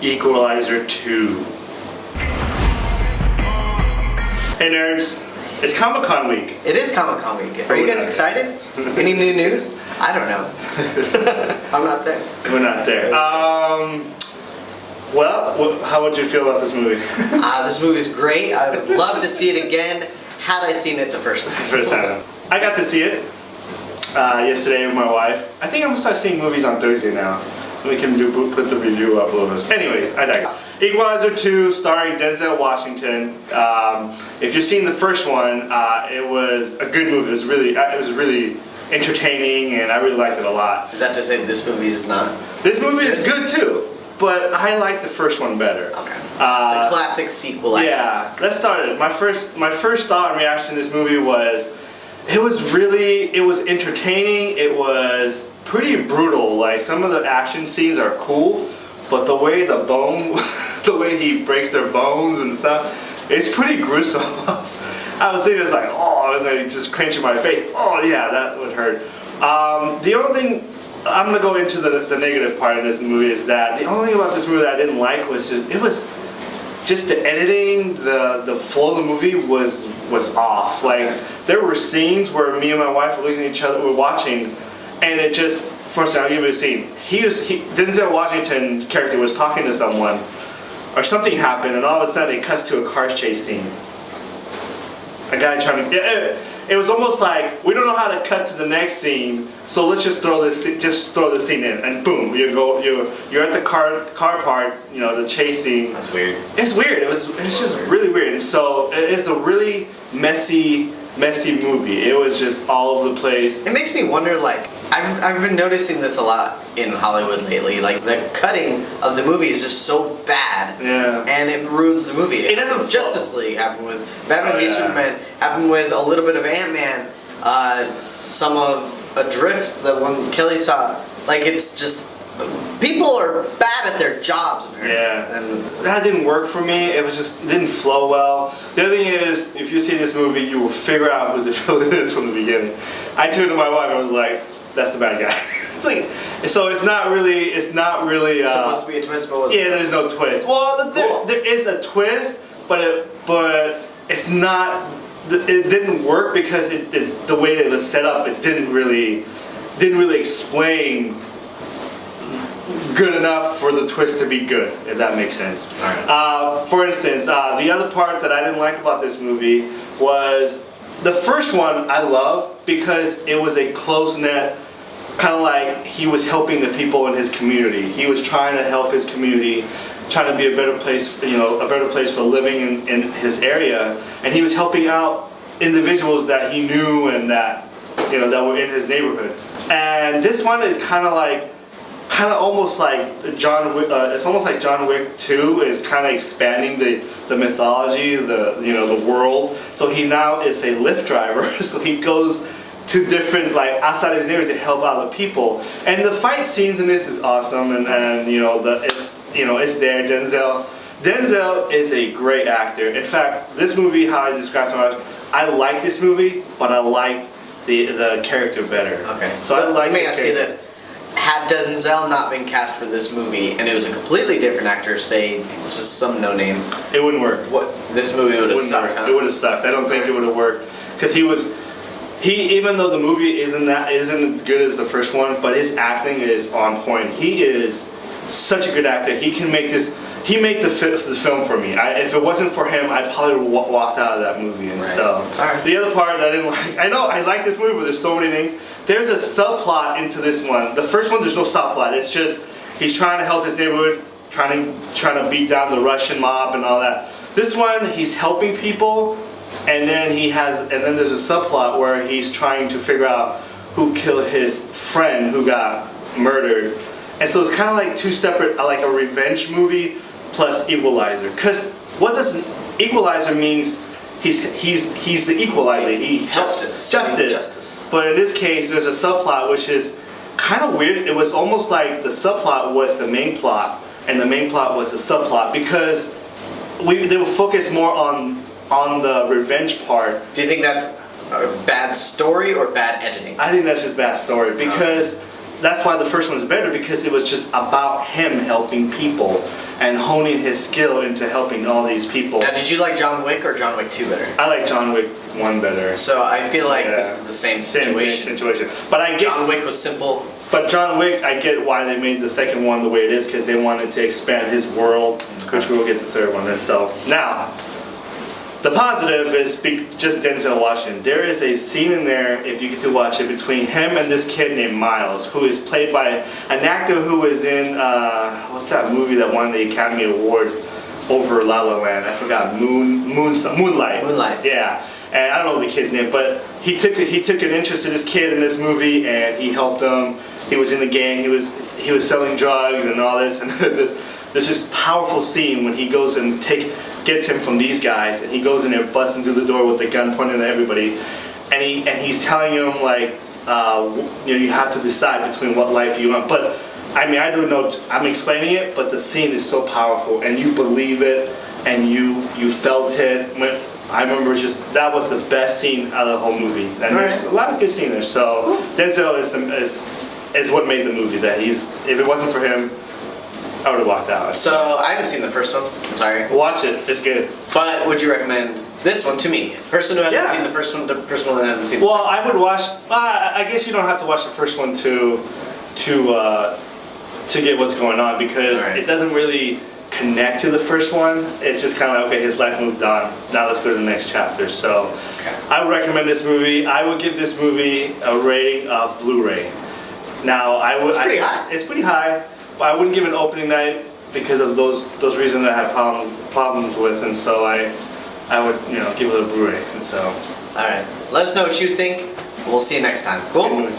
Equalizer 2. Hey nerds, it's Comic-Con week. It is Comic-Con week. Are you guys excited? Any new news? I don't know. I'm not there. We're not there. Well, how would you feel about this movie? This movie's great. I would love to see it again had I seen it the first time. First time. I got to see it yesterday with my wife. I think I'm gonna start seeing movies on Thursday now. We can put the review up a little bit. Anyways, I digress. Equalizer 2, starring Denzel Washington. If you've seen the first one, it was a good movie. It was really entertaining, and I really liked it a lot. Is that to say that this movie is not? This movie is good too, but I like the first one better. Okay. The classic sequel. Yeah. Let's start it. My first thought and reaction to this movie was, it was entertaining. It was pretty brutal. Like, some of the action scenes are cool, but the way the way he breaks their bones and stuff, it's pretty gruesome. I was thinking, it's like, oh, and then just cringing my face. Oh yeah, that would hurt. The only thing, I'm gonna go into the negative part of this movie, is that the only thing about this movie that I didn't like was it was just the editing, the flow of the movie was off. Like, there were scenes where me and my wife were looking at each other, we're watching, and it just, first I'll give you a scene. Denzel Washington character was talking to someone, or something happened, and all of a sudden it cuts to a car chase scene. A guy trying to, it was almost like, we don't know how to cut to the next scene, so let's just throw this scene in, and boom, you're at the car part, you know, the chase scene. That's weird. It's weird. It's just really weird, and so it's a really messy movie. It was just all over the place. It makes me wonder, like, I've been noticing this a lot in Hollywood lately. Like, the cutting of the movie is just so bad, and it ruins the movie. It doesn't. Justice League happened with Batman v Superman. Happened with a little bit of Ant-Man. Some of Adrift, the one Kelly saw. Like, it's just, people are bad at their jobs, apparently. Yeah, and that didn't work for me. It didn't flow well. The other thing is, if you see this movie, you will figure out who the villain is from the beginning. I turned to my wife, I was like, that's the bad guy. It's like, so it's not really supposed to be a twist, but yeah, there's no twist. Well, there is a twist, but it's not. It didn't work because the way it was set up, it didn't really explain good enough for the twist to be good, if that makes sense. Right. For instance, the other part that I didn't like about this movie was the first one. I love because it was a close-knit, kind of like he was helping the people in his community. He was trying to help his community, trying to be a better place, a better place for living in his area, and he was helping out individuals that he knew and that were in his neighborhood. And this one is kind of almost like John Wick. It's almost like John Wick 2 is kind of expanding the mythology, the world. So he now is a Lyft driver. So he goes to different, like, outside of his neighborhood to help out the people. And the fight scenes in this is awesome. And it's there. Denzel is a great actor. In fact, this movie, how I described it, I like this movie, but I like the character better. Okay. So let me ask you this. Had Denzel not been cast for this movie, and it was a completely different actor, say, just some no-name, it wouldn't work. This movie would have sucked, huh? It would have sucked. I don't think it would have worked. Because even though the movie isn't as good as the first one, but his acting is on point. He is such a good actor. He can make this. He made the film for me. If it wasn't for him, I probably would have walked out of that movie. And so, the other part that I didn't like, I know I like this movie, but there's so many things. There's a subplot into this one. The first one, there's no subplot. It's just he's trying to help his neighborhood, trying to beat down the Russian mob and all that. This one, he's helping people, and then there's a subplot where he's trying to figure out who killed his friend who got murdered. And so it's kind of like two separate, like a revenge movie plus Equalizer. Because what does Equalizer means? He's the equalizer. He helps justice. But in this case, there's a subplot which is kind of weird. It was almost like the subplot was the main plot, and the main plot was the subplot, because they were focused more on the revenge part. Do you think that's a bad story or bad editing? I think that's just bad story, because that's why the first one is better, because it was just about him helping people. and honing his skill into helping all these people. Now, did you like John Wick or John Wick 2 better? I like John Wick 1 better. So I feel like Yeah. this is the same Same situation. But I get John Wick was simple. But John Wick, I get why they made the second one the way it is, because they wanted to expand his world, which we will get the third one. And so now, the positive is just Denzel Washington. There is a scene in there, if you get to watch it, between him and this kid named Miles, who is played by an actor who was in what's that movie that won the Academy Award over La La Land? I forgot. Moonlight. Moonlight. Yeah. And I don't know the kid's name, but he took an interest in this kid in this movie, and he helped him. He was in the gang. He was selling drugs and all this. And there's this powerful scene when he goes and gets him from these guys, and he goes in there busting through the door with the gun pointing at everybody, and he's telling him like, you have to decide between what life you want. But I mean, I don't know. I'm explaining it, but the scene is so powerful, and you believe it, and you felt it. I remember that was the best scene out of the whole movie. And there's a lot of good scenes there. So Denzel is what made the movie. If it wasn't for him, I would have walked out. So I haven't seen the first one. I'm sorry. Watch it. It's good. But would you recommend this one to me? Person who hasn't seen the first one, the person who hasn't seen the second. Well, I would watch. I guess you don't have to watch the first one to get what's going on, because it doesn't really connect to the first one. It's just kind of like, okay, his life moved on. Now let's go to the next chapter. So I would recommend this movie. I would give this movie a rating of Blu-ray. Now it's pretty high. It's pretty high, but I wouldn't give it an opening night because of those reasons that I had problems with, and so I would give it a Blu-ray. And so all right, let us know what you think. We'll see you next time. Cool.